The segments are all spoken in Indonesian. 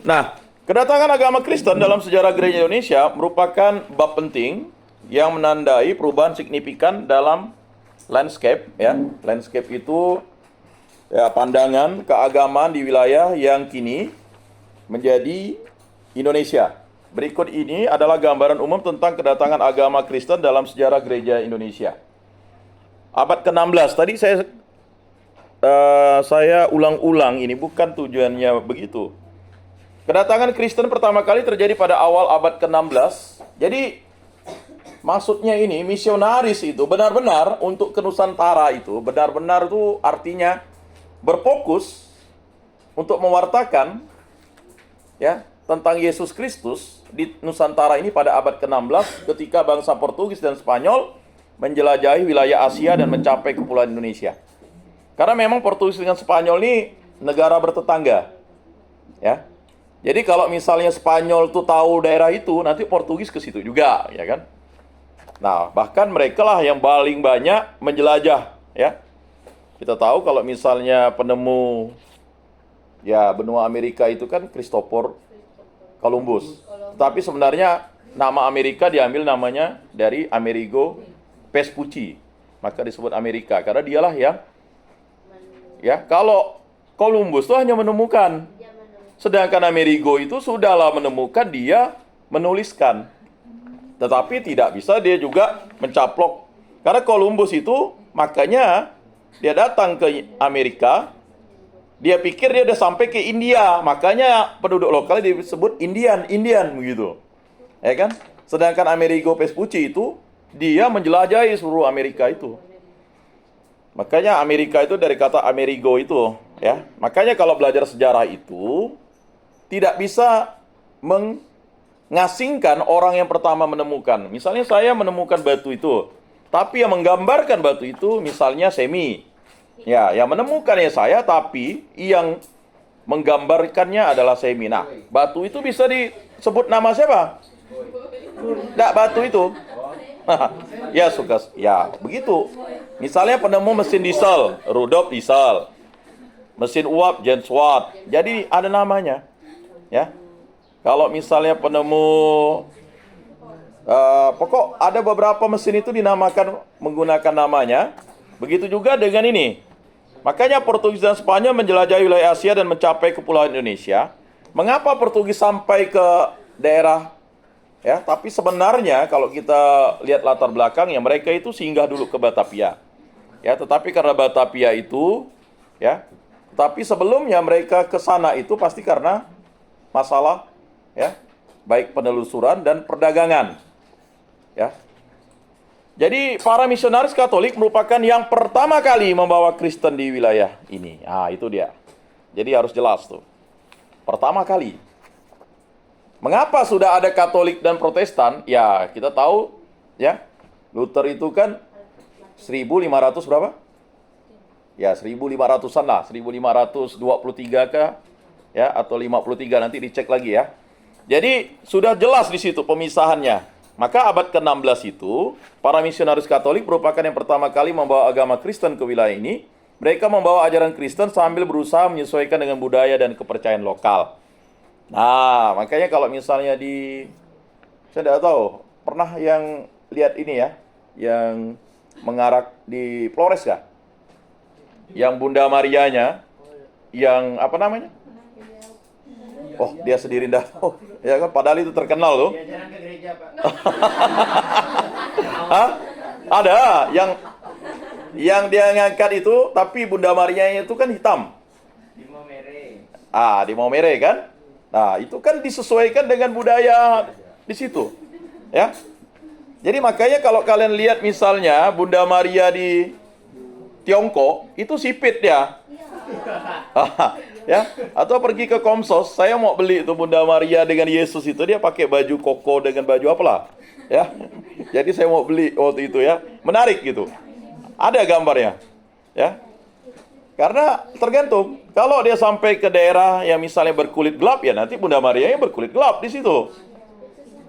Nah, kedatangan agama Kristen dalam sejarah gereja Indonesia merupakan bab penting yang menandai perubahan signifikan dalam landscape, ya. Landscape itu ya pandangan keagamaan di wilayah yang kini menjadi Indonesia. Berikut ini adalah gambaran umum tentang kedatangan agama Kristen dalam sejarah gereja Indonesia. Abad ke-16, tadi saya ulang-ulang, ini bukan tujuannya begitu. Kedatangan Kristen pertama kali terjadi pada awal abad ke-16. Jadi maksudnya ini misionaris itu benar-benar untuk ke Nusantara itu, benar-benar itu artinya berfokus untuk mewartakan ya tentang Yesus Kristus di Nusantara ini pada abad ke-16 ketika bangsa Portugis dan Spanyol menjelajahi wilayah Asia dan mencapai kepulauan Indonesia. Karena memang Portugis dengan Spanyol ini negara bertetangga. Ya. Jadi kalau misalnya Spanyol tuh tahu daerah itu, nanti Portugis ke situ juga, ya kan? Nah, bahkan mereka lah yang paling banyak menjelajah, ya. Kita tahu kalau misalnya penemu ya benua Amerika itu kan Christopher Columbus. Tapi sebenarnya nama Amerika diambil namanya dari Amerigo Vespucci. Maka disebut Amerika karena dialah yang ya, kalau Columbus itu hanya menemukan. Sedangkan Amerigo itu sudahlah menemukan, dia menuliskan. Tetapi tidak bisa dia juga mencaplok. Karena Columbus itu makanya dia datang ke Amerika, dia pikir dia udah sampai ke India, makanya penduduk lokal disebut Indian begitu. Ya kan? Sedangkan Amerigo Vespucci itu dia menjelajahi seluruh Amerika itu. Makanya Amerika itu dari kata Amerigo itu, ya. Makanya kalau belajar sejarah itu tidak bisa mengasingkan orang yang pertama menemukan. Misalnya saya menemukan batu itu, tapi yang menggambarkan batu itu misalnya Semi. Ya, yang menemukannya saya, tapi yang menggambarkannya adalah Semi. Nah, batu itu bisa disebut nama siapa? Tidak, batu itu. Ya, suka. Ya, begitu. Misalnya penemu mesin diesel, Rudolf Diesel. Mesin uap, James Watt. Jadi ada namanya. Ya, kalau misalnya penemu pokok ada beberapa mesin itu dinamakan menggunakan namanya. Begitu juga dengan ini. Makanya Portugis dan Spanyol menjelajahi wilayah Asia dan mencapai kepulauan Indonesia. Mengapa Portugis sampai ke daerah ya? Tapi sebenarnya kalau kita lihat latar belakangnya, mereka itu singgah dulu ke Batavia. Ya, tetapi karena Batavia itu ya, tapi sebelumnya mereka ke sana itu pasti karena masalah ya, baik penelusuran dan perdagangan. Ya. Jadi para misionaris Katolik merupakan yang pertama kali membawa Kristen di wilayah ini. Ah, itu dia. Jadi harus jelas tuh. Pertama kali. Mengapa sudah ada Katolik dan Protestan? Ya, kita tahu ya. Luther itu kan 1500 berapa? Ya, 1500-an lah, 1523 kah? Ya, atau 53, nanti dicek lagi ya. Jadi sudah jelas di situ pemisahannya. Maka abad ke-16 itu para misionaris Katolik merupakan yang pertama kali membawa agama Kristen ke wilayah ini. Mereka membawa ajaran Kristen sambil berusaha menyesuaikan dengan budaya dan kepercayaan lokal. Nah, makanya kalau misalnya saya tidak tahu, pernah yang lihat ini ya, yang mengarak di Flores kah? Yang Bunda Marianya, yang apa namanya? Oh, dia sendiri dah. Oh, ya kan, padahal itu terkenal loh. Dia jarang ke gereja, Pak. Hah? Ada yang dia ngangkat itu, tapi Bunda Marianya itu kan hitam. Di Maumere. Di Maumere kan? Nah, itu kan disesuaikan dengan budaya di situ. Ya. Jadi makanya kalau kalian lihat misalnya Bunda Maria di Tiongkok, itu sipit ya. Ya, atau pergi ke Komsos, saya mau beli itu Bunda Maria dengan Yesus itu, dia pakai baju koko dengan baju apalah. Ya. Jadi saya mau beli waktu itu ya. Menarik gitu. Ada gambarnya. Ya. Karena tergantung. Kalau dia sampai ke daerah yang misalnya berkulit gelap, ya nanti Bunda Maria yang berkulit gelap di situ.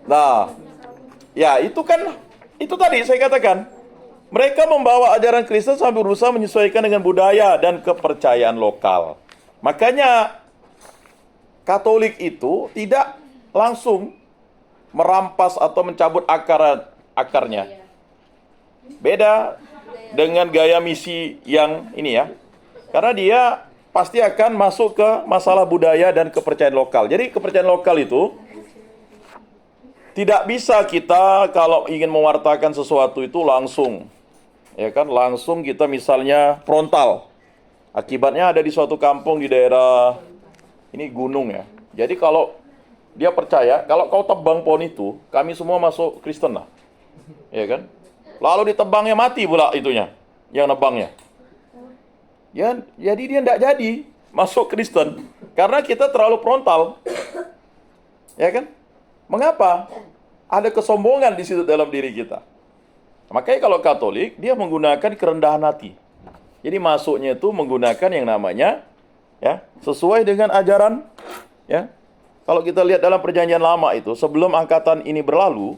Nah, ya itu kan, itu tadi saya katakan. Mereka membawa ajaran Kristen sambil berusaha menyesuaikan dengan budaya dan kepercayaan lokal. Makanya Katolik itu tidak langsung merampas atau mencabut akarnya. Beda dengan gaya misi yang ini ya. Karena dia pasti akan masuk ke masalah budaya dan kepercayaan lokal. Jadi kepercayaan lokal itu tidak bisa kita kalau ingin mewartakan sesuatu itu langsung. Ya kan, langsung kita misalnya frontal. Akibatnya ada di suatu kampung di daerah ini gunung ya. Jadi kalau dia percaya, kalau kau tebang pohon itu, kami semua masuk Kristen lah. Ya kan? Lalu ditebangnya mati pula itunya, yang nebangnya. Ya, jadi dia tidak jadi masuk Kristen. Karena kita terlalu frontal. Ya kan? Mengapa? Ada kesombongan di situ dalam diri kita. Makanya kalau Katolik, dia menggunakan kerendahan hati. Jadi masuknya itu menggunakan yang namanya ya, sesuai dengan ajaran ya. Kalau kita lihat dalam perjanjian lama itu, sebelum angkatan ini berlalu,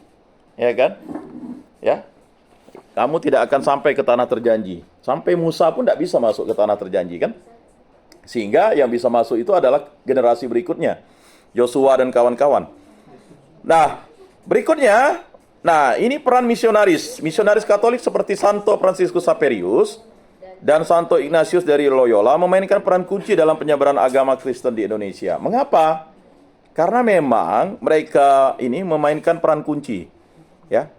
ya kan? Ya. Kamu tidak akan sampai ke tanah terjanji. Sampai Musa pun tidak bisa masuk ke tanah terjanji kan? Sehingga yang bisa masuk itu adalah generasi berikutnya. Yosua dan kawan-kawan. Nah, berikutnya, ini peran misionaris. Misionaris Katolik seperti Santo Fransiskus Xaverius dan Santo Ignatius dari Loyola memainkan peran kunci dalam penyebaran agama Kristen di Indonesia. Mengapa? Karena memang mereka ini memainkan peran kunci. Ya.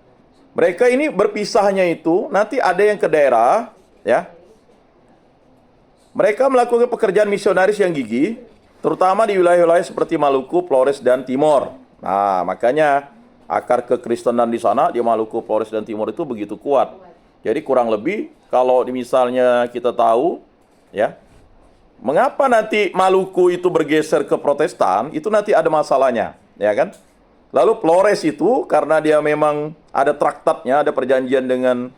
Mereka ini berpisahnya itu nanti ada yang ke daerah, ya. Mereka melakukan pekerjaan misionaris yang gigih, terutama di wilayah-wilayah seperti Maluku, Flores, dan Timor. Nah, makanya akar kekristenan di sana, di Maluku, Flores, dan Timor itu begitu kuat. Jadi kurang lebih, kalau misalnya kita tahu, ya, mengapa nanti Maluku itu bergeser ke Protestan, itu nanti ada masalahnya, ya kan? Lalu Flores itu, karena dia memang ada traktatnya, ada perjanjian dengan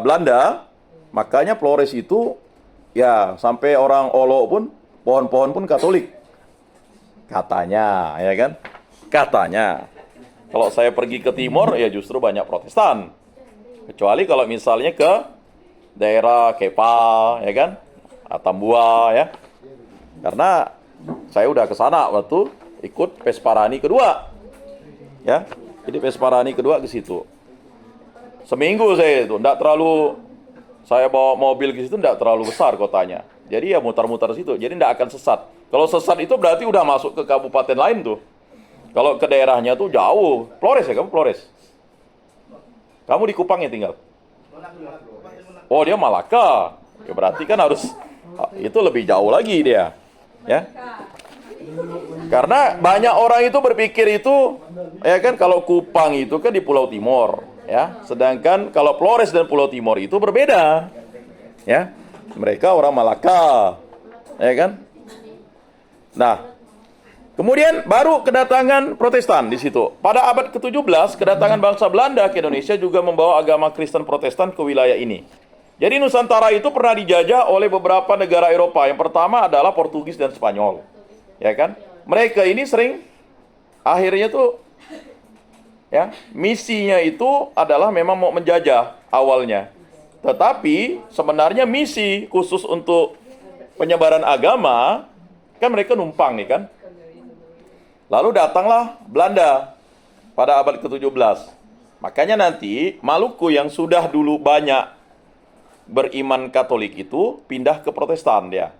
Belanda, makanya Flores itu, ya, sampai orang Olo pun, pohon-pohon pun Katolik. Katanya, ya kan? Katanya. Kalau saya pergi ke timur, ya justru banyak Protestan. Kecuali kalau misalnya ke daerah Kepa, ya kan? Atambua, ya. Karena saya udah ke sana waktu ikut Pesparani kedua. Ya. Jadi Pesparani kedua ke situ. Seminggu saya itu, enggak terlalu, saya bawa mobil ke situ enggak terlalu besar kotanya. Jadi ya mutar-mutar situ, jadi enggak akan sesat. Kalau sesat itu berarti udah masuk ke kabupaten lain tuh. Kalau ke daerahnya tuh jauh. Flores ya, kamu Flores? Kamu di Kupang ya tinggal? Oh, dia Malaka. Ya berarti kan harus, itu lebih jauh lagi dia. Ya. Karena banyak orang itu berpikir itu, ya kan, kalau Kupang itu kan di Pulau Timur, ya. Sedangkan kalau Flores dan Pulau Timur itu berbeda. Ya. Mereka orang Malaka. Ya kan? Nah, kemudian baru kedatangan Protestan di situ. Pada abad ke-17, kedatangan bangsa Belanda ke Indonesia juga membawa agama Kristen Protestan ke wilayah ini. Jadi Nusantara itu pernah dijajah oleh beberapa negara Eropa. Yang pertama adalah Portugis dan Spanyol. Ya kan? Mereka ini sering akhirnya tuh ya, misinya itu adalah memang mau menjajah awalnya. Tetapi sebenarnya misi khusus untuk penyebaran agama kan mereka numpang nih kan. Lalu datanglah Belanda pada abad ke-17. Makanya nanti Maluku yang sudah dulu banyak beriman Katolik itu pindah ke Protestan dia.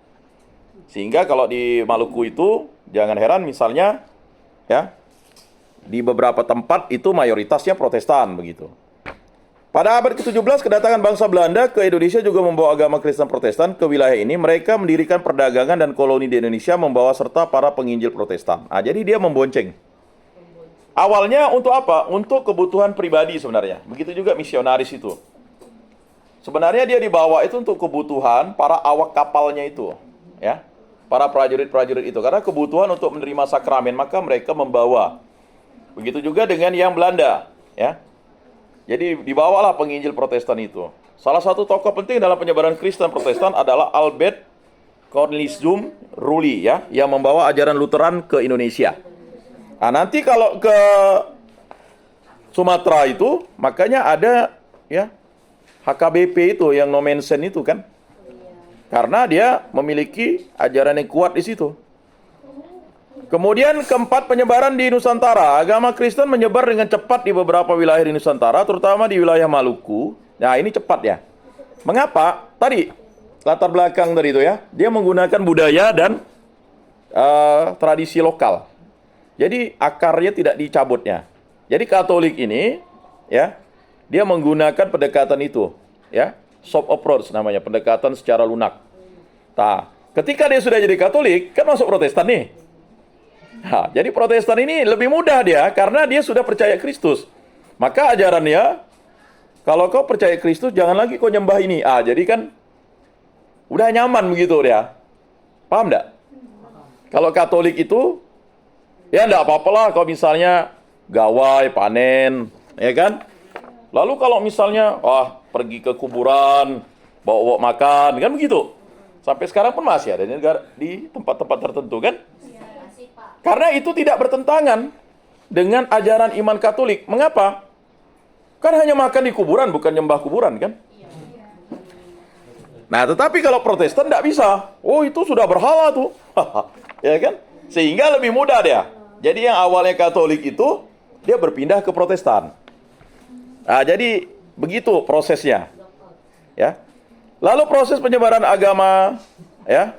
Sehingga kalau di Maluku itu jangan heran misalnya ya, di beberapa tempat itu mayoritasnya Protestan begitu. Pada abad ke-17 kedatangan bangsa Belanda ke Indonesia juga membawa agama Kristen Protestan ke wilayah ini. Mereka mendirikan perdagangan dan koloni di Indonesia membawa serta para penginjil Protestan. Nah, jadi dia membonceng. Awalnya untuk apa? Untuk kebutuhan pribadi sebenarnya. Begitu juga misionaris itu. Sebenarnya dia dibawa itu untuk kebutuhan para awak kapalnya itu, ya. Para prajurit-prajurit itu karena kebutuhan untuk menerima sakramen, maka mereka membawa. Begitu juga dengan yang Belanda, ya. Jadi dibawalah penginjil Protestan itu. Salah satu tokoh penting dalam penyebaran Kristen Protestan adalah Albert Cornelius Rulli, ya, yang membawa ajaran Lutheran ke Indonesia. Nah, nanti kalau ke Sumatera itu, makanya ada ya HKBP itu yang no mention itu kan. Karena dia memiliki ajaran yang kuat di situ. Kemudian keempat, penyebaran di Nusantara. Agama Kristen menyebar dengan cepat di beberapa wilayah di Nusantara, terutama di wilayah Maluku. Nah, ini cepat ya. Mengapa? Tadi, latar belakang tadi itu ya. Dia menggunakan budaya dan tradisi lokal. Jadi, akarnya tidak dicabutnya. Jadi, Katolik ini, ya, dia menggunakan pendekatan itu. Ya, soft approach namanya, pendekatan secara lunak. Nah, ketika dia sudah jadi Katolik, kan masuk Protestan nih. Nah, jadi Protestan ini lebih mudah dia karena dia sudah percaya Kristus. Maka ajarannya, kalau kau percaya Kristus jangan lagi kau nyembah ini. Jadi kan udah nyaman begitu dia. Paham enggak? Kalau Katolik itu ya enggak apa-apalah kalau misalnya gawai, panen, ya kan? Lalu kalau misalnya pergi ke kuburan, bawa makan, kan begitu. Sampai sekarang pun masih ada di tempat-tempat tertentu kan? Karena itu tidak bertentangan dengan ajaran iman Katolik. Mengapa? Kan hanya makan di kuburan, bukan nyembah kuburan kan? Nah, tetapi kalau Protestan tidak bisa. Oh, itu sudah berhala tuh. Ya kan? Sehingga lebih mudah dia. Jadi yang awalnya Katolik itu, dia berpindah ke Protestan. Nah, jadi begitu prosesnya. Ya. Lalu proses penyebaran agama, ya.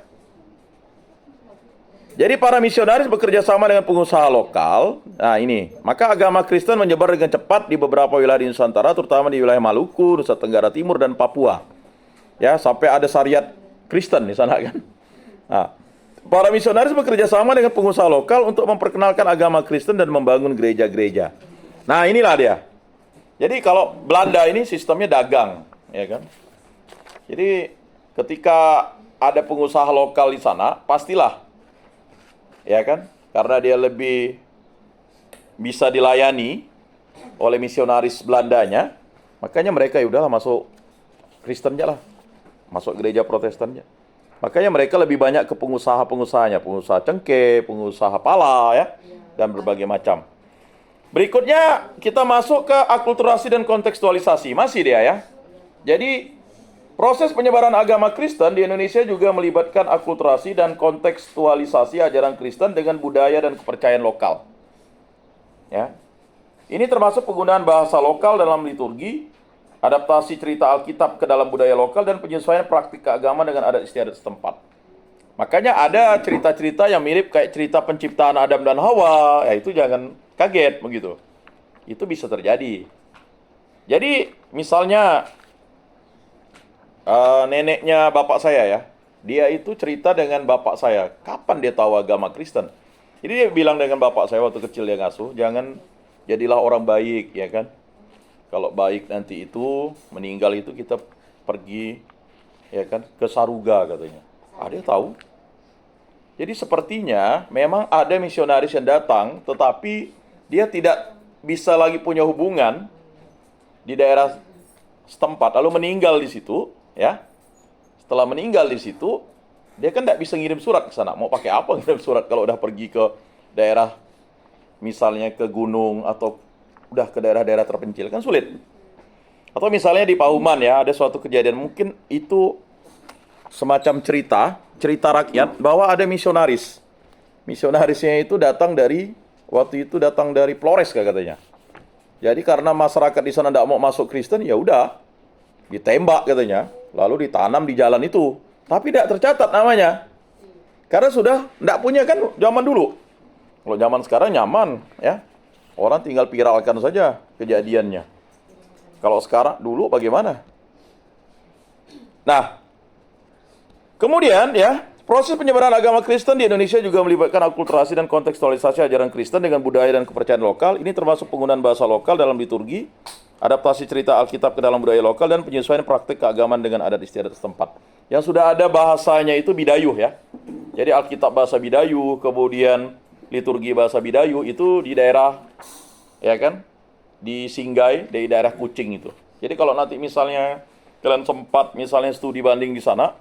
Jadi para misionaris bekerja sama dengan pengusaha lokal. Nah ini, maka agama Kristen menyebar dengan cepat di beberapa wilayah di Nusantara, terutama di wilayah Maluku, Nusa Tenggara Timur, dan Papua. Ya, sampai ada syariat Kristen di sana kan. Nah, para misionaris bekerja sama dengan pengusaha lokal untuk memperkenalkan agama Kristen dan membangun gereja-gereja. Nah inilah dia. Jadi kalau Belanda ini sistemnya dagang, ya kan. Jadi ketika ada pengusaha lokal di sana, pastilah, ya kan? Karena dia lebih bisa dilayani oleh misionaris Belandanya, makanya mereka ya udahlah masuk Kristennya lah, masuk gereja Protestannya. Makanya mereka lebih banyak ke pengusaha-pengusahanya, pengusaha cengkeh, pengusaha pala ya, dan berbagai macam. Berikutnya kita masuk ke akulturasi dan kontekstualisasi, masih dia ya. Jadi proses penyebaran agama Kristen di Indonesia juga melibatkan akulturasi dan kontekstualisasi ajaran Kristen dengan budaya dan kepercayaan lokal. Ya. Ini termasuk penggunaan bahasa lokal dalam liturgi, adaptasi cerita Alkitab ke dalam budaya lokal, dan penyesuaian praktik keagamaan dengan adat istiadat setempat. Makanya ada cerita-cerita yang mirip kayak cerita penciptaan Adam dan Hawa, ya itu jangan kaget begitu. Itu bisa terjadi. Jadi misalnya neneknya bapak saya ya, dia itu cerita dengan bapak saya, kapan dia tahu agama Kristen. Jadi dia bilang dengan bapak saya waktu kecil dia ngasuh, jangan jadilah orang baik, ya kan. Kalau baik nanti itu, meninggal itu kita pergi, ya kan, ke Saruga katanya. Dia tahu. Jadi sepertinya memang ada misionaris yang datang, tetapi dia tidak bisa lagi punya hubungan di daerah setempat, lalu meninggal di situ. Ya, setelah meninggal di situ, dia kan tidak bisa ngirim surat ke sana. Mau pakai apa ngirim surat kalau udah pergi ke daerah, misalnya ke gunung atau udah ke daerah-daerah terpencil, kan sulit. Atau misalnya di Pauman ya, ada suatu kejadian, mungkin itu semacam cerita rakyat bahwa ada misionaris. Misionarisnya itu waktu itu datang dari Flores katanya. Jadi karena masyarakat di sana tidak mau masuk Kristen, ya udah ditembak katanya. Lalu ditanam di jalan itu. Tapi tidak tercatat namanya. Karena sudah tidak punya kan zaman dulu. Kalau zaman sekarang nyaman ya. Orang tinggal viralkan saja kejadiannya. Kalau sekarang, dulu bagaimana? Nah, kemudian ya, proses penyebaran agama Kristen di Indonesia juga melibatkan akulturasi dan kontekstualisasi ajaran Kristen dengan budaya dan kepercayaan lokal. Ini termasuk penggunaan bahasa lokal dalam liturgi, adaptasi cerita Alkitab ke dalam budaya lokal, dan penyesuaian praktik keagamaan dengan adat istiadat setempat. Yang sudah ada bahasanya itu Bidayuh ya. Jadi Alkitab bahasa Bidayuh, kemudian liturgi bahasa Bidayuh itu di daerah, ya kan, di Singgai, di daerah Kucing itu. Jadi kalau nanti misalnya kalian sempat misalnya studi banding di sana,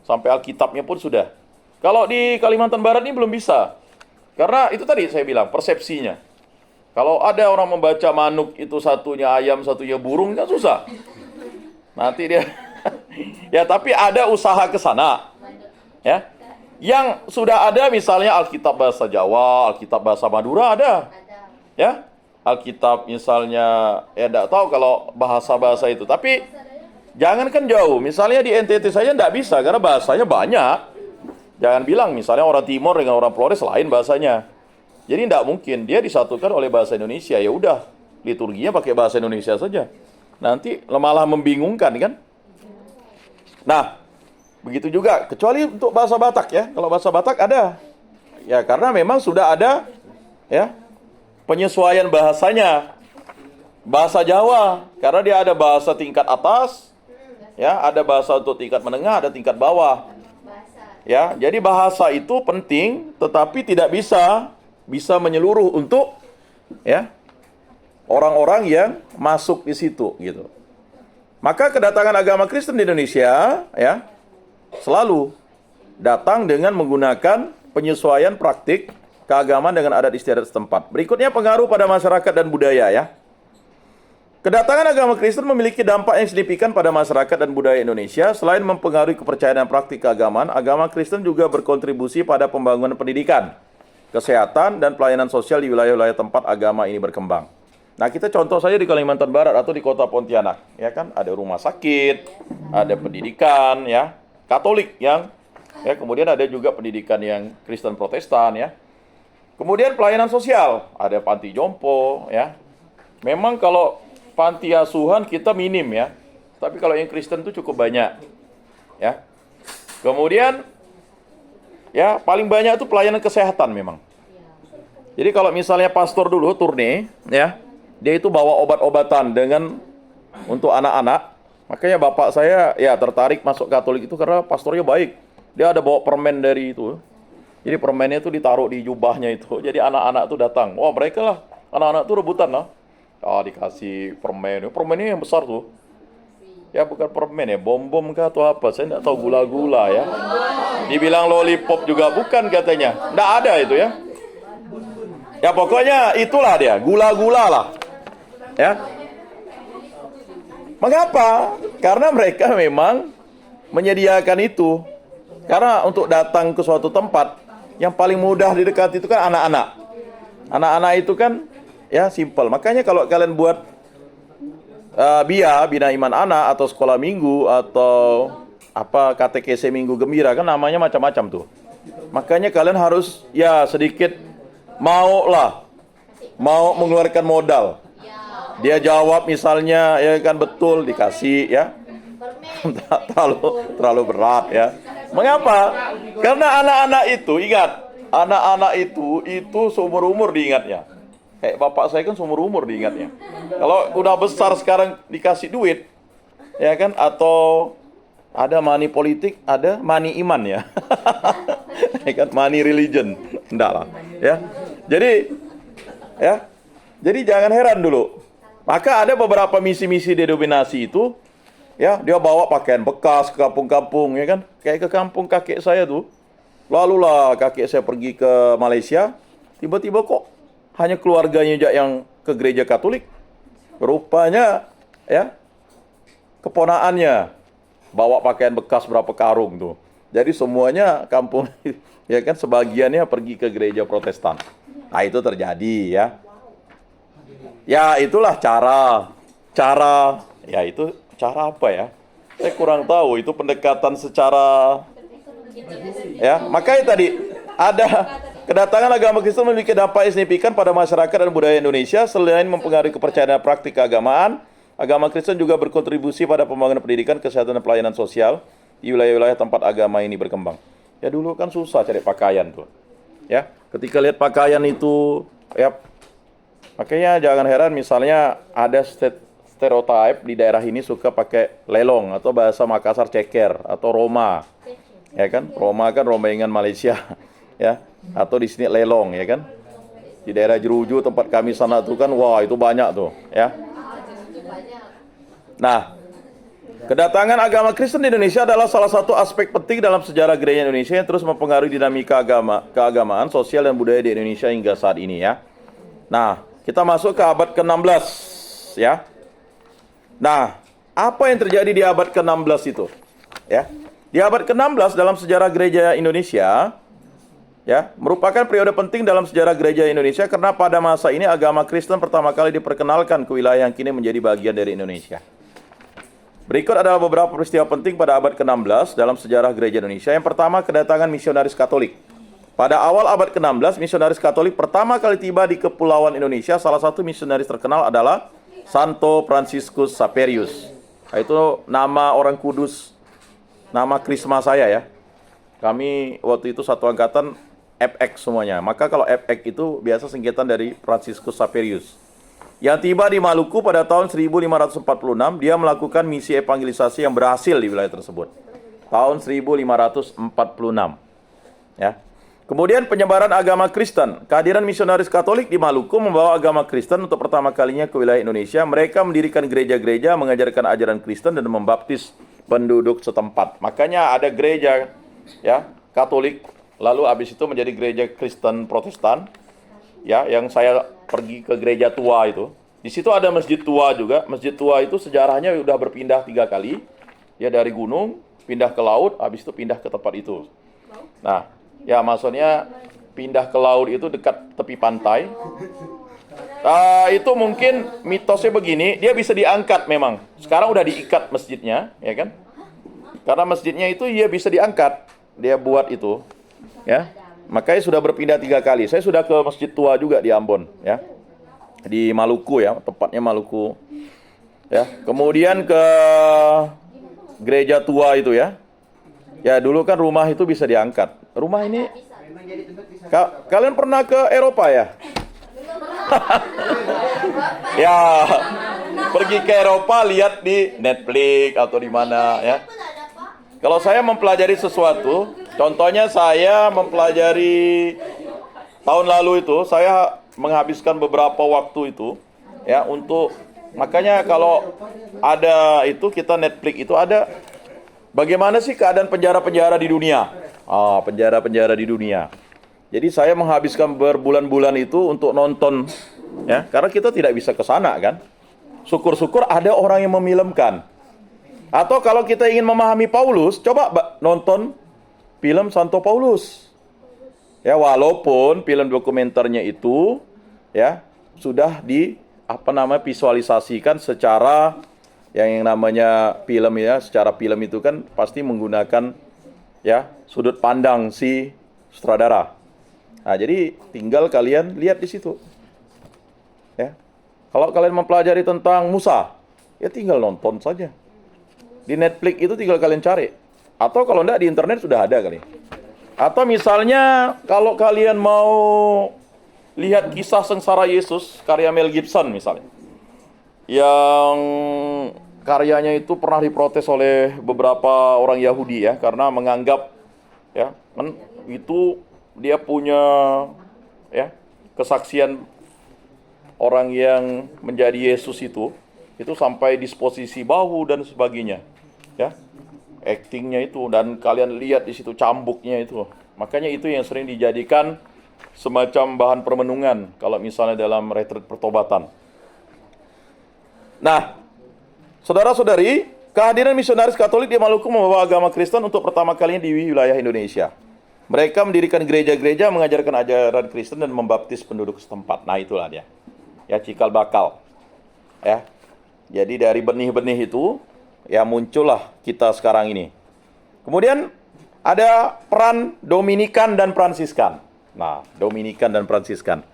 sampai Alkitabnya pun sudah. Kalau di Kalimantan Barat ini belum bisa. Karena itu tadi saya bilang, persepsinya. Kalau ada orang membaca manuk itu satunya ayam, satunya burung, kan susah. Nanti dia ya, tapi ada usaha ke sana. Ya. Yang sudah ada misalnya Alkitab bahasa Jawa, Alkitab bahasa Madura ada. Ya. Alkitab misalnya, ya enggak tahu kalau bahasa-bahasa itu. Tapi jangankan jauh, misalnya di NTT saja enggak bisa karena bahasanya banyak. Jangan bilang misalnya orang Timor dengan orang Flores lain bahasanya. Jadi enggak mungkin dia disatukan oleh bahasa Indonesia. Ya udah, liturginya pakai bahasa Indonesia saja. Nanti malah membingungkan kan? Nah, begitu juga kecuali untuk bahasa Batak ya. Kalau bahasa Batak ada. Ya karena memang sudah ada ya penyesuaian bahasanya. Bahasa Jawa karena dia ada bahasa tingkat atas, ya, ada bahasa untuk tingkat menengah, ada tingkat bawah. Ya, jadi bahasa itu penting tetapi tidak bisa menyeluruh untuk ya orang-orang yang masuk di situ gitu. Maka kedatangan agama Kristen di Indonesia ya selalu datang dengan menggunakan penyesuaian praktik keagamaan dengan adat istiadat setempat. Berikutnya pengaruh pada masyarakat dan budaya ya. Kedatangan agama Kristen memiliki dampak yang signifikan pada masyarakat dan budaya Indonesia. Selain mempengaruhi kepercayaan dan praktik keagamaan, agama Kristen juga berkontribusi pada pembangunan pendidikan, kesehatan, dan pelayanan sosial di wilayah-wilayah tempat agama ini berkembang. Nah, kita contoh saja di Kalimantan Barat atau di kota Pontianak, ya kan, ada rumah sakit, ada pendidikan, ya, Katolik yang, ya, kemudian ada juga pendidikan yang Kristen Protestan, ya. Kemudian pelayanan sosial, ada panti jompo, ya. Memang kalau panti asuhan kita minim, ya, tapi kalau yang Kristen itu cukup banyak, ya. Kemudian, ya, paling banyak itu pelayanan kesehatan memang. Jadi kalau misalnya pastor dulu turne, ya, dia itu bawa obat-obatan untuk anak-anak. Makanya bapak saya ya tertarik masuk Katolik itu karena pastornya baik. Dia ada bawa permen dari itu. Jadi permennya itu ditaruh di jubahnya itu. Jadi anak-anak itu datang. Wah, mereka lah. Anak-anak itu rebutan lah. Dikasih permen. Permennya yang besar tuh. Ya bukan permen ya, bom-bom kah atau apa. Saya tidak tahu, gula-gula ya. Dibilang lollipop juga bukan katanya. Tidak ada itu ya. Ya pokoknya itulah dia, gula-gula lah. Ya. Mengapa? Karena mereka memang menyediakan itu. Karena untuk datang ke suatu tempat yang paling mudah didekati itu kan anak-anak. Anak-anak itu kan ya simpel. Makanya kalau kalian buat bina iman anak atau sekolah minggu atau apa katekese minggu gembira kan namanya macam-macam tuh. Makanya kalian harus ya sedikit mau mengeluarkan modal. Dia jawab misalnya ya kan betul dikasih ya. terlalu berat ya. Mengapa? Karena anak-anak itu ingat, anak-anak itu seumur umur diingatnya. Kayak bapak saya kan seumur umur diingatnya. Kalau udah besar sekarang dikasih duit, ya kan? Atau ada money politik, ada money iman ya. Ya kan, money religion, enggak lah. Ya, jadi jangan heran dulu. Maka ada beberapa misi-misi denominasi itu, ya dia bawa pakaian bekas ke kampung-kampung, ya kan? Kayak ke kampung kakek saya tuh. Lalulah kakek saya pergi ke Malaysia, tiba-tiba kok hanya keluarganya aja yang ke gereja Katolik. Rupanya, ya, keponaannya bawa pakaian bekas berapa karung tuh. Jadi semuanya kampung, ya kan, sebagiannya pergi ke gereja Protestan. Nah itu terjadi, ya. Ya itulah cara, ya itu cara apa ya? Saya kurang tahu, itu pendekatan secara, ya. Makanya tadi ada kedatangan agama Kristen memiliki dampak signifikan pada masyarakat dan budaya Indonesia. Selain mempengaruhi kepercayaan dan praktik keagamaan, agama Kristen juga berkontribusi pada pembangunan pendidikan, kesehatan, dan pelayanan sosial di wilayah-wilayah tempat agama ini berkembang. Ya dulu kan susah cari pakaian tuh. Ya, ketika lihat pakaian itu, ya, makanya jangan heran misalnya ada stereotip di daerah ini suka pakai lelong atau bahasa Makassar ceker atau Roma. Ya kan? Roma kan rombongan Malaysia, ya. Atau di sini lelong, ya kan? Di daerah Jeruju tempat kami sana tuh kan, wah itu banyak tuh, ya. Nah, kedatangan agama Kristen di Indonesia adalah salah satu aspek penting dalam sejarah gereja Indonesia yang terus mempengaruhi dinamika keagamaan, sosial, dan budaya di Indonesia hingga saat ini, ya. Nah, kita masuk ke abad ke-16, ya. Nah, apa yang terjadi di abad ke-16 itu? Ya. Di abad ke-16 dalam sejarah gereja Indonesia, ya, merupakan periode penting dalam sejarah gereja Indonesia karena pada masa ini agama Kristen pertama kali diperkenalkan ke wilayah yang kini menjadi bagian dari Indonesia. Berikut adalah beberapa peristiwa penting pada abad ke-16 dalam sejarah gereja Indonesia. Yang pertama, kedatangan misionaris Katolik. Pada awal abad ke-16, misionaris Katolik pertama kali tiba di Kepulauan Indonesia. Salah satu misionaris terkenal adalah Santo Franciscus Xaverius. Itu nama orang kudus, nama krisma saya ya. Kami waktu itu satu angkatan FX semuanya. Maka kalau FX itu biasa singkatan dari Franciscus Xaverius. Yang tiba di Maluku pada tahun 1546, dia melakukan misi evangelisasi yang berhasil di wilayah tersebut. Tahun 1546. Ya. Kemudian penyebaran agama Kristen. Kehadiran misionaris Katolik di Maluku membawa agama Kristen untuk pertama kalinya ke wilayah Indonesia. Mereka mendirikan gereja-gereja, mengajarkan ajaran Kristen dan membaptis penduduk setempat. Makanya ada gereja ya Katolik, lalu habis itu menjadi gereja Kristen Protestan. Ya, yang saya pergi ke gereja tua itu. Di situ ada masjid tua juga. Masjid tua itu sejarahnya sudah berpindah 3 kali. Ya, dari gunung pindah ke laut, habis itu pindah ke tempat itu. Nah, ya, maksudnya pindah ke laut itu dekat tepi pantai. Itu mungkin mitosnya begini, dia bisa diangkat memang. Sekarang udah diikat masjidnya, ya kan? Karena masjidnya itu dia bisa diangkat. Dia buat itu, ya. Makanya sudah berpindah 3 kali. Saya sudah ke masjid tua juga di Ambon, ya. Di Maluku ya, tepatnya Maluku. Ya, kemudian ke gereja tua itu ya. Ya, dulu kan rumah itu bisa diangkat. Rumah ini, kalian pernah ke Eropa ya? Ya, pergi ke Eropa lihat di Netflix atau di mana ya. Kalau saya mempelajari sesuatu, contohnya saya mempelajari tahun lalu itu, saya menghabiskan beberapa waktu itu ya untuk, makanya kalau ada itu kita Netflix itu ada bagaimana sih keadaan penjara-penjara di dunia. Penjara-penjara di dunia. Jadi saya menghabiskan berbulan-bulan itu untuk nonton ya, karena kita tidak bisa ke sana kan. Syukur-syukur ada orang yang memilmkan. Atau kalau kita ingin memahami Paulus, coba nonton film Santo Paulus. Ya, walaupun film dokumenternya itu ya sudah visualisasikan secara yang namanya film ya, secara film itu kan pasti menggunakan ya sudut pandang si sutradara. Nah, jadi tinggal kalian lihat di situ. Ya. Kalau kalian mempelajari tentang Musa, ya tinggal nonton saja. Di Netflix itu tinggal kalian cari. Atau kalau enggak di internet sudah ada kali. Atau misalnya kalau kalian mau lihat kisah sengsara Yesus karya Mel Gibson misalnya. Yang karyanya itu pernah diprotes oleh beberapa orang Yahudi ya, karena menganggap ya kan itu dia punya ya kesaksian orang yang menjadi Yesus itu sampai disposisi bahu dan sebagainya ya, aktingnya itu, dan kalian lihat di situ cambuknya itu. Makanya itu yang sering dijadikan semacam bahan permenungan kalau misalnya dalam retret pertobatan. Nah, saudara-saudari, kehadiran misionaris Katolik di Maluku membawa agama Kristen untuk pertama kalinya di wilayah Indonesia. Mereka mendirikan gereja-gereja, mengajarkan ajaran Kristen dan membaptis penduduk setempat. Nah, itulah dia. Ya, cikal bakal. Ya. Jadi dari benih-benih itu ya muncullah kita sekarang ini. Kemudian ada peran Dominikan dan Fransiskan. Nah, Dominikan dan Fransiskan.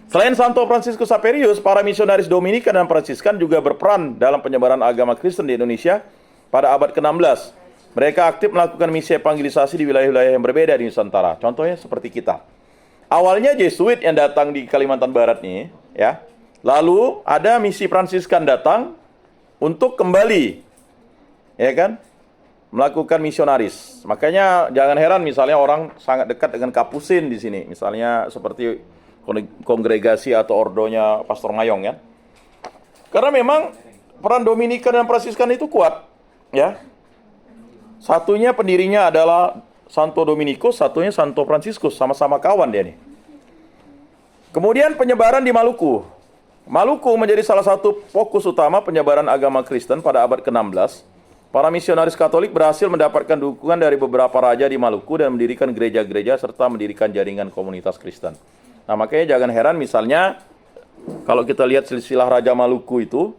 Selain Santo Franciscus Xaverius, para misionaris Dominikan dan Fransiskan juga berperan dalam penyebaran agama Kristen di Indonesia pada abad ke-16. Mereka aktif melakukan misi evangelisasi di wilayah-wilayah yang berbeda di Nusantara. Contohnya seperti kita. Awalnya Jesuit yang datang di Kalimantan Barat nih, ya. Lalu ada misi Fransiskan datang untuk kembali, ya kan, melakukan misionaris. Makanya jangan heran misalnya orang sangat dekat dengan Kapusin di sini, misalnya seperti kongregasi atau ordonya Pastor Mayong ya. Karena memang peran Dominikan dan Fransiskan itu kuat, ya. Satunya pendirinya adalah Santo Dominikus, satunya Santo Franciscus, sama-sama kawan dia nih. Kemudian penyebaran di Maluku. Maluku menjadi salah satu fokus utama penyebaran agama Kristen pada abad ke-16. para misionaris Katolik berhasil mendapatkan dukungan dari beberapa raja di Maluku dan mendirikan gereja-gereja serta mendirikan jaringan komunitas Kristen. Nah, makanya jangan heran misalnya kalau kita lihat silsilah Raja Maluku itu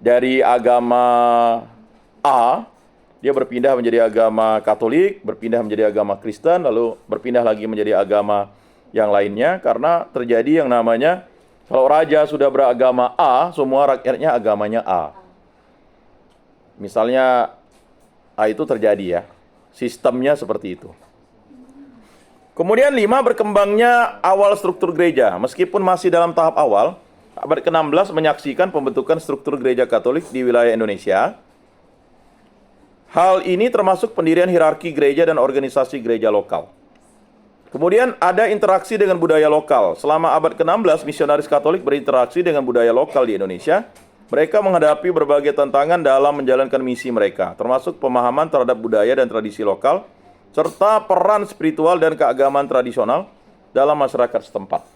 dari agama A, dia berpindah menjadi agama Katolik, berpindah menjadi agama Kristen, lalu berpindah lagi menjadi agama yang lainnya karena terjadi yang namanya kalau raja sudah beragama A, semua rakyatnya agamanya A. Misalnya itu terjadi ya. Sistemnya seperti itu. Kemudian 5, berkembangnya awal struktur gereja. Meskipun masih dalam tahap awal, abad ke-16 menyaksikan pembentukan struktur gereja Katolik di wilayah Indonesia. Hal ini termasuk pendirian hierarki gereja dan organisasi gereja lokal. Kemudian ada interaksi dengan budaya lokal. Selama abad ke-16, misionaris Katolik berinteraksi dengan budaya lokal di Indonesia. Mereka menghadapi berbagai tantangan dalam menjalankan misi mereka, termasuk pemahaman terhadap budaya dan tradisi lokal, serta peran spiritual dan keagamaan tradisional dalam masyarakat setempat.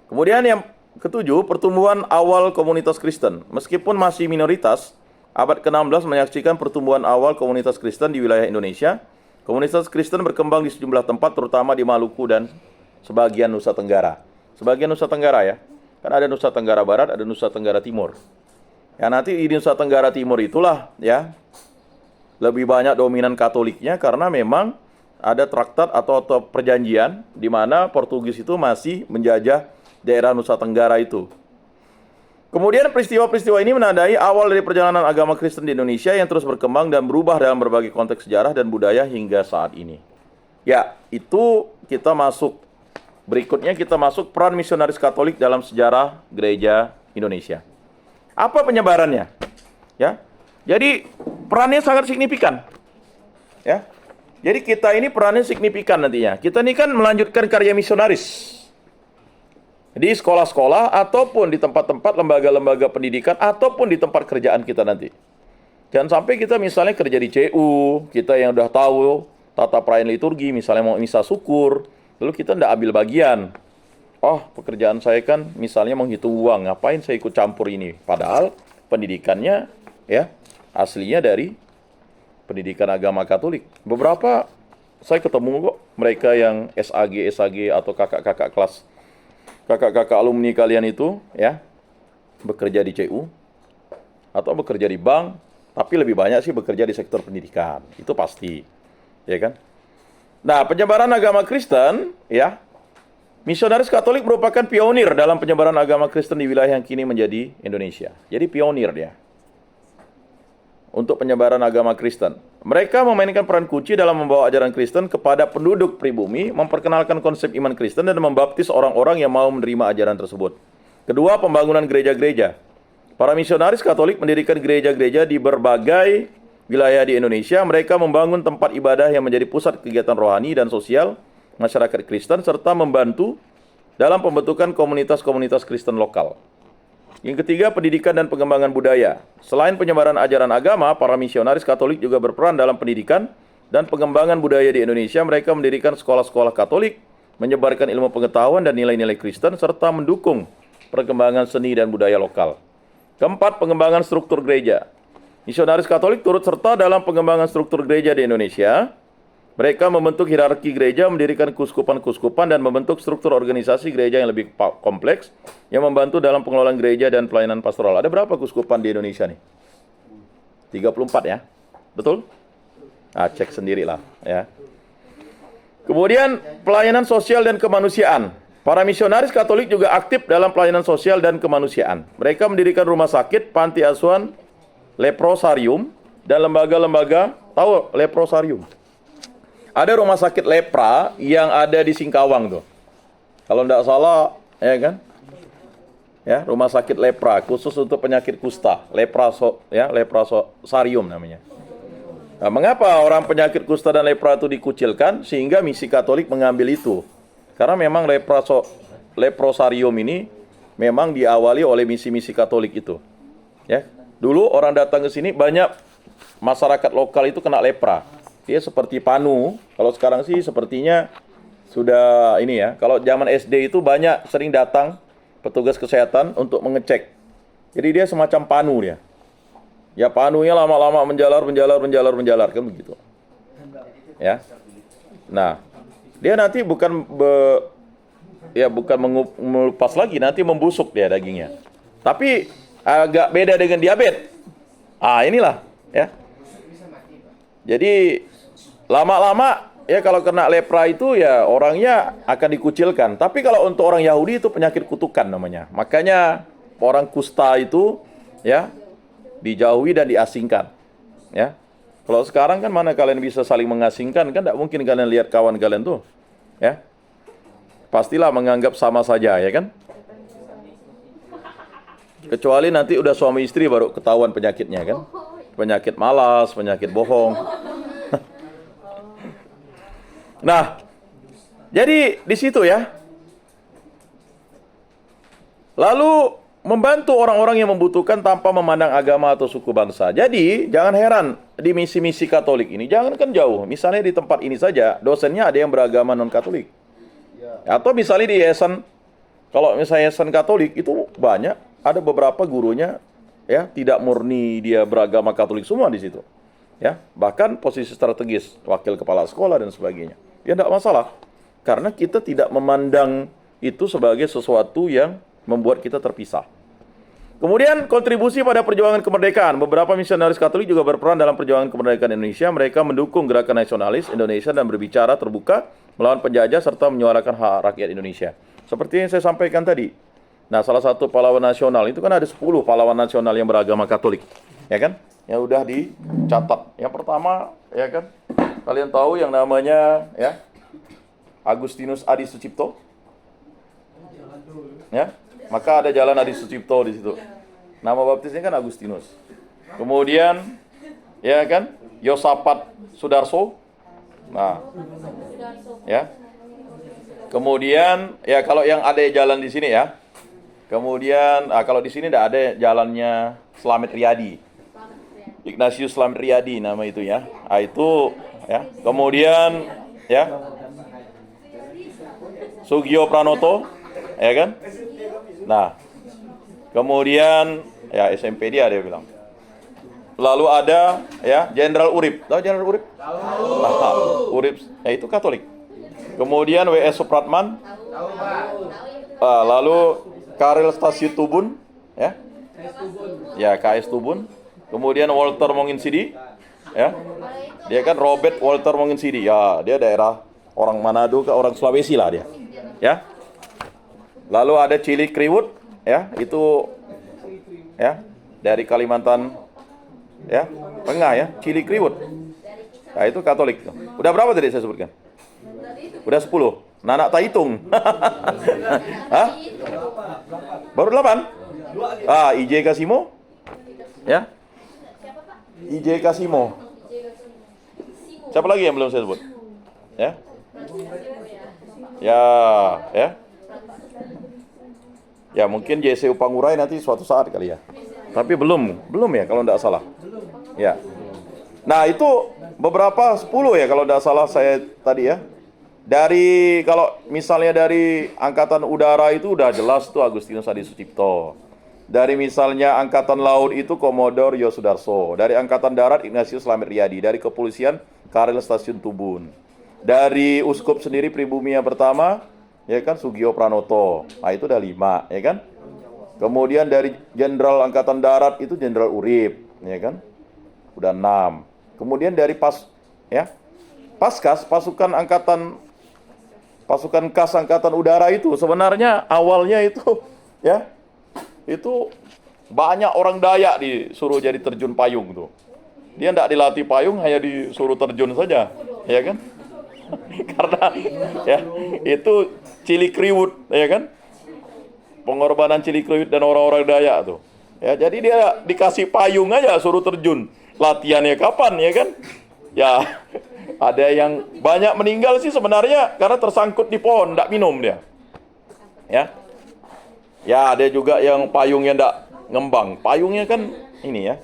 Kemudian yang ketujuh, pertumbuhan awal komunitas Kristen. Meskipun masih minoritas, abad ke-16 menyaksikan pertumbuhan awal komunitas Kristen di wilayah Indonesia. Komunitas Kristen berkembang di sejumlah tempat, terutama di Maluku dan sebagian Nusa Tenggara. Sebagian Nusa Tenggara ya. Kan ada Nusa Tenggara Barat, ada Nusa Tenggara Timur. Ya nanti di Nusa Tenggara Timur itulah ya lebih banyak dominan Katoliknya karena memang ada traktat atau perjanjian di mana Portugis itu masih menjajah daerah Nusa Tenggara itu. Kemudian peristiwa-peristiwa ini menandai awal dari perjalanan agama Kristen di Indonesia yang terus berkembang dan berubah dalam berbagai konteks sejarah dan budaya hingga saat ini. Ya, itu kita masuk. Berikutnya kita masuk peran misionaris Katolik dalam sejarah gereja Indonesia. Apa penyebarannya? Ya. Jadi perannya sangat signifikan. Ya. Jadi kita ini perannya signifikan nantinya. Kita ini kan melanjutkan karya misionaris di sekolah-sekolah ataupun di tempat-tempat lembaga-lembaga pendidikan ataupun di tempat kerjaan kita nanti. Jangan sampai kita misalnya kerja di CU, kita yang udah tahu tata perayaan liturgi, misalnya mau misa syukur, lalu kita tidak ambil bagian. Oh, pekerjaan saya kan misalnya menghitung uang, ngapain saya ikut campur ini? Padahal pendidikannya ya aslinya dari pendidikan agama Katolik. Beberapa saya ketemu kok mereka yang SAG atau kakak-kakak kelas, kakak-kakak alumni kalian itu ya bekerja di CU atau bekerja di bank, tapi lebih banyak sih bekerja di sektor pendidikan. Itu pasti. Ya kan? Nah, penyebaran agama Kristen, ya, misionaris Katolik merupakan pionir dalam penyebaran agama Kristen di wilayah yang kini menjadi Indonesia. Jadi pionir dia untuk penyebaran agama Kristen. Mereka memainkan peran kunci dalam membawa ajaran Kristen kepada penduduk pribumi, memperkenalkan konsep iman Kristen dan membaptis orang-orang yang mau menerima ajaran tersebut. Kedua, pembangunan gereja-gereja. Para misionaris Katolik mendirikan gereja-gereja di berbagai wilayah di Indonesia. Mereka membangun tempat ibadah yang menjadi pusat kegiatan rohani dan sosial masyarakat Kristen serta membantu dalam pembentukan komunitas-komunitas Kristen lokal. Yang ketiga, pendidikan dan pengembangan budaya. Selain penyebaran ajaran agama, para misionaris Katolik juga berperan dalam pendidikan dan pengembangan budaya di Indonesia. Mereka mendirikan sekolah-sekolah Katolik, menyebarkan ilmu pengetahuan dan nilai-nilai Kristen serta mendukung perkembangan seni dan budaya lokal. Keempat, pengembangan struktur gereja. Misionaris Katolik turut serta dalam pengembangan struktur gereja di Indonesia. Mereka membentuk hierarki gereja, mendirikan kuskupan-kuskupan, dan membentuk struktur organisasi gereja yang lebih kompleks, yang membantu dalam pengelolaan gereja dan pelayanan pastoral. Ada berapa kuskupan di Indonesia nih? 34 ya? Betul? Nah, cek sendirilah ya. Kemudian, pelayanan sosial dan kemanusiaan. Para misionaris Katolik juga aktif dalam pelayanan sosial dan kemanusiaan. Mereka mendirikan rumah sakit, panti asuhan, leprosarium, dan lembaga-lembaga. Tahu leprosarium? Ada rumah sakit lepra yang ada di Singkawang tuh. Kalau tidak salah, ya kan? Ya, rumah sakit lepra khusus untuk penyakit kusta, leprosarium namanya. Nah, mengapa orang penyakit kusta dan lepra itu dikucilkan sehingga misi Katolik mengambil itu? Karena memang leprosarium ini memang diawali oleh misi-misi Katolik itu. Ya. Dulu orang datang ke sini banyak masyarakat lokal itu kena lepra. Dia seperti panu. Kalau sekarang sih sepertinya sudah ini ya. Kalau zaman SD itu banyak sering datang petugas kesehatan untuk mengecek. Jadi dia semacam panu dia. Ya panunya lama-lama menjalar kan begitu. Ya. Nah, dia nanti bukan melupas lagi, nanti membusuk dia dagingnya. Tapi agak beda dengan diabetes. Inilah ya. Jadi lama-lama ya kalau kena lepra itu ya orangnya akan dikucilkan. Tapi kalau untuk orang Yahudi itu penyakit kutukan namanya. Makanya orang kusta itu ya dijauhi dan diasingkan. Ya. Kalau sekarang kan mana kalian bisa saling mengasingkan, kan tidak mungkin kalian lihat kawan kalian tuh. Ya. Pastilah menganggap sama saja, ya kan? Kecuali nanti udah suami istri baru ketahuan penyakitnya kan. Penyakit malas, penyakit bohong. Nah, jadi di situ ya. Lalu membantu orang-orang yang membutuhkan tanpa memandang agama atau suku bangsa. Jadi, jangan heran di misi-misi Katolik ini, jangan kan jauh. Misalnya di tempat ini saja, dosennya ada yang beragama non-Katolik. Atau misalnya di yayasan, kalau misalnya yayasan Katolik itu banyak, ada beberapa gurunya ya tidak murni dia beragama Katolik semua di situ. Ya, bahkan posisi strategis, wakil kepala sekolah dan sebagainya. Ya tidak masalah. Karena kita tidak memandang itu sebagai sesuatu yang membuat kita terpisah. Kemudian kontribusi pada perjuangan kemerdekaan. Beberapa misionaris Katolik juga berperan dalam perjuangan kemerdekaan Indonesia. Mereka mendukung gerakan nasionalis Indonesia dan berbicara terbuka melawan penjajah serta menyuarakan hak rakyat Indonesia. Seperti yang saya sampaikan tadi. Nah, salah satu pahlawan nasional itu kan ada 10 pahlawan nasional yang beragama Katolik, ya kan? Yang udah dicatat. Yang pertama, ya kan? Kalian tahu yang namanya ya Agustinus Adi Sucipto. Ya. Maka ada jalan Adi Sucipto di situ. Nama baptisnya kan Agustinus. Kemudian ya kan Yosafat Sudarso. Nah. Ya. Kemudian ya kalau yang ada jalan di sini ya. Kemudian kalau di sini tidak ada jalannya Slamet Riyadi. Ignatius Slamet Riyadi nama itu ya. Itu ya. Kemudian ya Sugio Pranoto, ya kan? Nah, kemudian ya SMP dia bilang. Lalu ada ya Jenderal Urip. Tahu Jenderal Urip? Tahu. Urip, ya itu Katolik. Kemudian W.S. Supratman. Lalu Karel Stasiun Tubun, ya. Ya, KS Tubun. Kemudian Walter Monginsidi, ya. Dia kan Robert Walter Monginsidi. Ya, dia daerah orang Manado ke orang Sulawesi lah dia. Ya. Lalu ada Cili Kriwut, ya, itu ya, dari Kalimantan ya, Tengah ya, Cili Kriwut. Nah, itu Katolik. Udah berapa tadi saya sebutkan? Udah 10. Nanak tak hitung. Hah? Baru 8? IJ Kasimo. Ya. IJ Kasimo. Siapa lagi yang belum saya sebut? Ya. Ya. Ya mungkin JC Upangurai nanti suatu saat kali ya. Tapi belum ya kalau tidak salah. Ya. Nah itu beberapa 10 ya kalau tidak salah saya tadi ya. Dari kalau misalnya dari Angkatan Udara itu udah jelas tuh Agustinus Adi Sucipto. Dari misalnya Angkatan Laut itu Komodor Yosudarso. Dari Angkatan Darat Ignatius Slamet Riyadi. Dari Kepolisian Karel Stasiun Tubun. Dari Uskup sendiri pribumi yang pertama ya kan Sugio Pranoto. Nah itu udah 5 ya kan. Kemudian dari Jenderal Angkatan Darat itu Jenderal Urip ya kan. Udah 6. Kemudian dari Paskas pasukan khas Angkatan Udara itu sebenarnya awalnya itu ya itu banyak orang Dayak disuruh jadi terjun payung tuh. Dia tidak dilatih payung, hanya disuruh terjun saja, ya kan? Karena ya itu Cili Kriwut, ya kan? Pengorbanan Cili Kriwut dan orang-orang Dayak tuh. Ya, jadi dia dikasih payung aja suruh terjun. Latihannya kapan, ya kan? Ya, ada yang banyak meninggal sih sebenarnya karena tersangkut di pohon, tidak minum dia. Ya. Ya, ada juga yang payungnya tidak ngembang. Payungnya kan ini ya.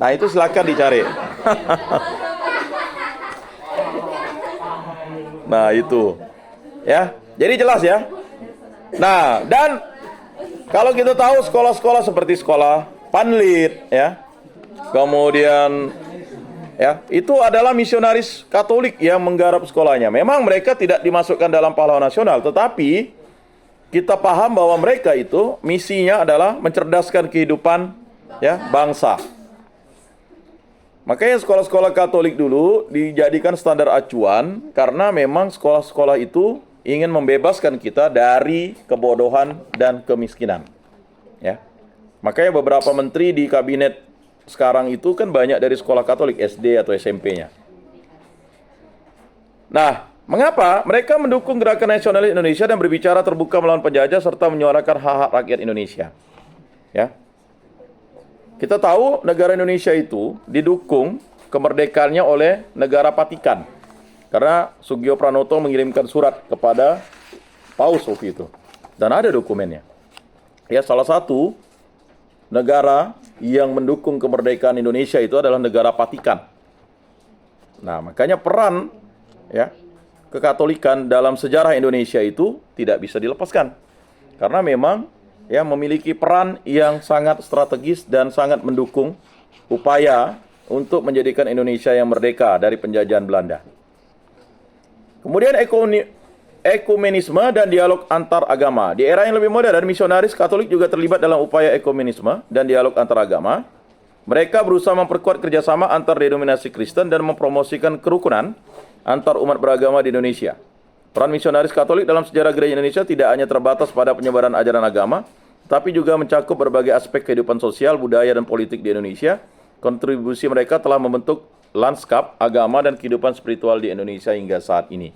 Nah, itu silakan dicari. Nah, itu. Ya. Jadi jelas ya. Nah, dan kalau kita tahu sekolah-sekolah seperti sekolah Panlit ya. kemudian ya, itu adalah misionaris Katolik yang menggarap sekolahnya. Memang mereka tidak dimasukkan dalam pahlawan nasional, tetapi kita paham bahwa mereka itu misinya adalah mencerdaskan kehidupan ya bangsa. Makanya sekolah-sekolah Katolik dulu dijadikan standar acuan karena memang sekolah-sekolah itu ingin membebaskan kita dari kebodohan dan kemiskinan. Ya. Makanya beberapa menteri di kabinet sekarang itu kan banyak dari sekolah Katolik SD atau SMP-nya. Nah, mengapa mereka mendukung gerakan nasionalis Indonesia dan berbicara terbuka melawan penjajah serta menyuarakan hak-hak rakyat Indonesia? Ya. Kita tahu negara Indonesia itu didukung kemerdekaannya oleh negara Vatikan. Karena Sugio Pranoto mengirimkan surat kepada Paus waktu itu. Dan ada dokumennya. Ya, salah satu negara yang mendukung kemerdekaan Indonesia itu adalah negara Vatikan. Nah, makanya peran ya kekatolikan dalam sejarah Indonesia itu tidak bisa dilepaskan. Karena memang ya memiliki peran yang sangat strategis dan sangat mendukung upaya untuk menjadikan Indonesia yang merdeka dari penjajahan Belanda. Kemudian ekumenisme dan dialog antar agama. Di era yang lebih modern, misionaris Katolik juga terlibat dalam upaya ekumenisme dan dialog antar agama. Mereka berusaha memperkuat kerjasama antar denominasi Kristen dan mempromosikan kerukunan antar umat beragama di Indonesia. Peran misionaris Katolik dalam sejarah gereja Indonesia tidak hanya terbatas pada penyebaran ajaran agama, tapi juga mencakup berbagai aspek kehidupan sosial, budaya, dan politik di Indonesia. Kontribusi mereka telah membentuk lanskap agama dan kehidupan spiritual di Indonesia hingga saat ini.